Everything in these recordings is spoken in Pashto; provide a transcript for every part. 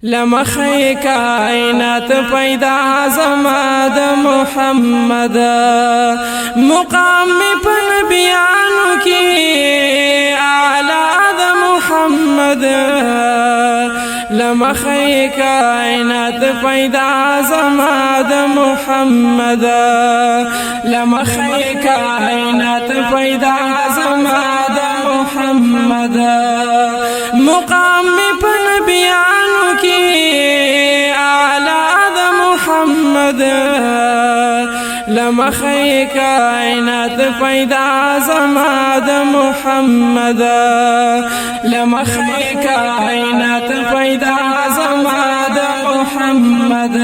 لمخی کائنات پیدا زما د محمد مقام په نبیانو کې اعلی د محمد لمخی کائنات پیدا زما د محمد لمخی کائنات پیدا زما د محمد مقام په نبیانو کې اعلی د محمد لمخی کائنات پیدا زما د محمد لمخی کائنات پیدا زما د محمد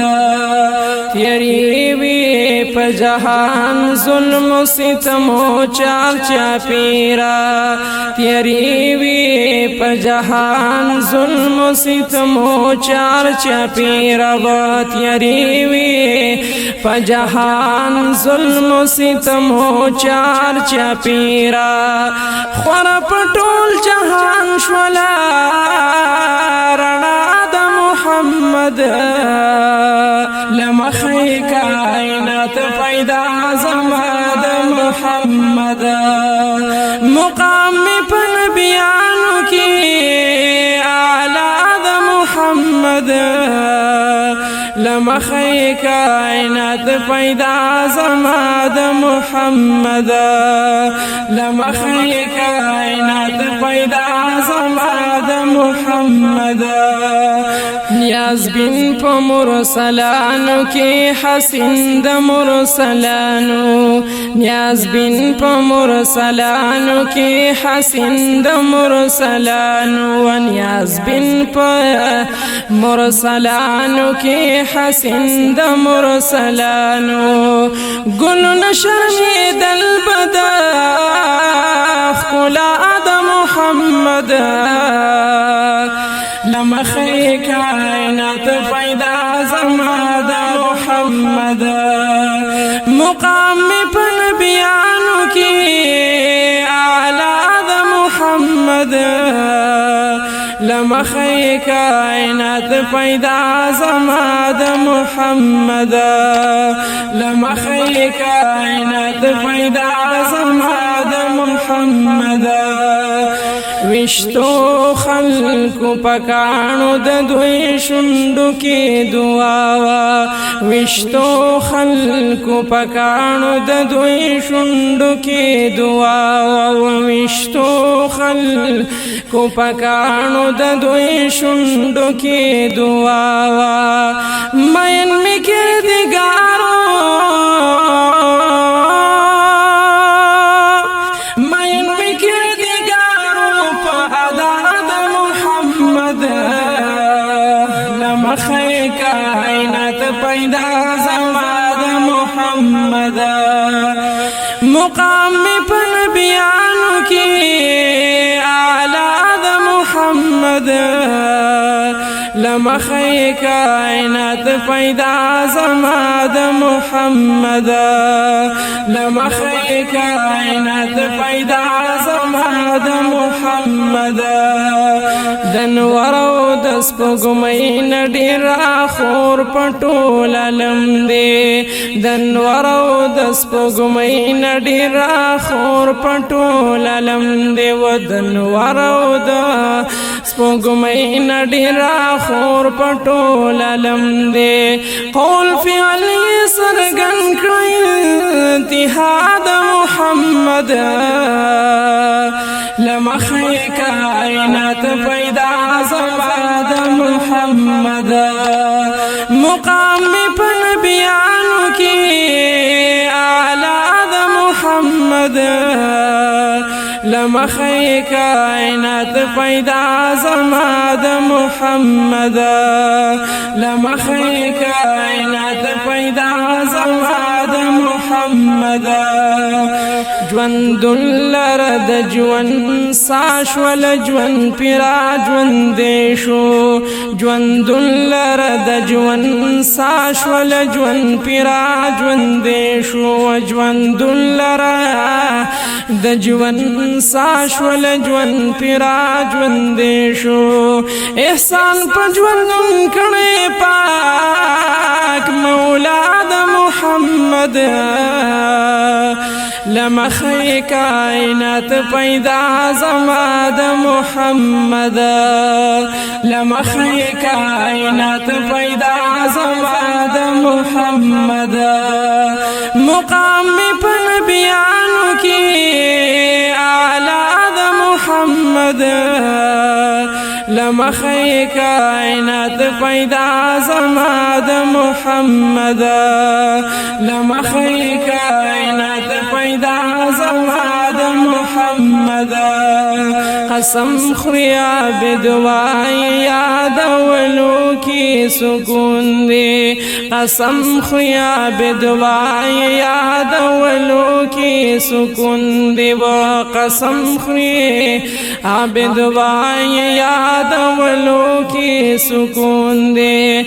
تیری وی په جهان ظلم و ستم و چار چاپیرا تیری وی په جهان ظلم و ستم و چار چاپیرا تیری وی په جهان ظلم و ستم و چار چاپیرا خور پټول جهان شولا رڼا د محمد لمخی کائنات پیدا زما د محمد مقام په نبیانو کې اعلی د محمد لمخی کائنات پیدا زما د محمد لمخی کائنات پیدا زما د محمد نیاز بن په مرسلانو کې حسین د مرسلانو نیاز بن په مرسلانو کې حسین د مرسلانو نیاز بن په مرسلانو کې حسین د مرسلانو ګل نشر دل بدا خلا د محمد لمخی کائنات پیدا زما د محمد مقام په نبیانو کې اعلی د محمد لمخی کائنات پیدا زما د محمد لمخی کائنات پیدا زما د محمد وشتو خلقو پکانو د دوی شندو کې دعا وشتو خلقو پکانو د دوی شندو کې دعا وشتو خلقو پکانو د دوی شندو کې دعا مین می کردگارو لمخی کائنات پیدا زما د محمد مقام په نبیانو کې اعلی د محمد لمخی کائنات پیدا زما د محمد لمخی کائنات پیدا زما د محمد دنورو د سپوږمۍ نه ډېر خور پټول علم دی دنورو د سپوږمۍ نه ډېر خور پټول علم دی و دنورو د سپوږمۍ نه ډېر خور پټول علم دی قول فعل سرګن کړی انتها د محمد لمخی کائنات پیدا زما د محمد مقام په نبیانو کې اعلی د محمد لمخی کائنات پیدا زما د محمد لمخی کائنات پیدا زما د محمد ژوند ژوند لره د ژوند ساش ول ژوند پیرا ژوند شو ژوند لره د ژوند ساش ول ژوند پیرا ژوند شو ژوند لره د ژوند ساش ول ژوند پیرا ژوند شو احسان په ژوند کړي پاک مولا د محمد لمخی کائنات پیدا زما د محمد لمخی کائنات پیدا زما د محمد مقام په نبیانو کې اعلی د محمد لمخی کائنات پیدا زما د محمد لمخی کائنات پیدا زما د محمد قسم خوریا بدوای یادولو کی سکون دی قسم خوریا بدوای یادولو کی سکون دی و قسم خوریا بدوای یادولو کی سکون دی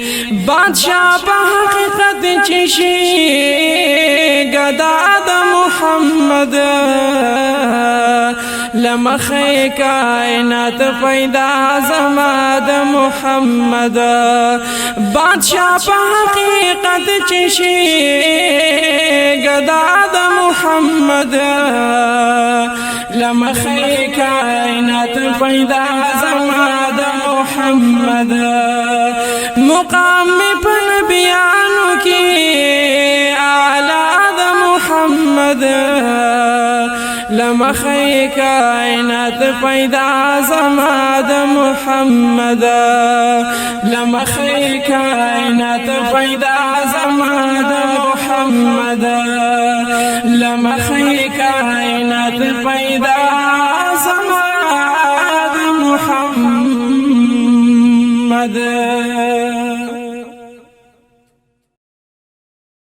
بادشاہ په حقیقت چشی گدا د محمد لمخی کائنات پیدا زما د محمد بادشاہ په حقیقت چشی گدا د محمد لمخی کائنات پیدا زما د محمد مقام په نبیانو کې اعلی د محمد لمخی کائنات پیدا زما د محمد لمخی کائنات پیدا زما د محمد لمخی کائنات پیدا زما د محمد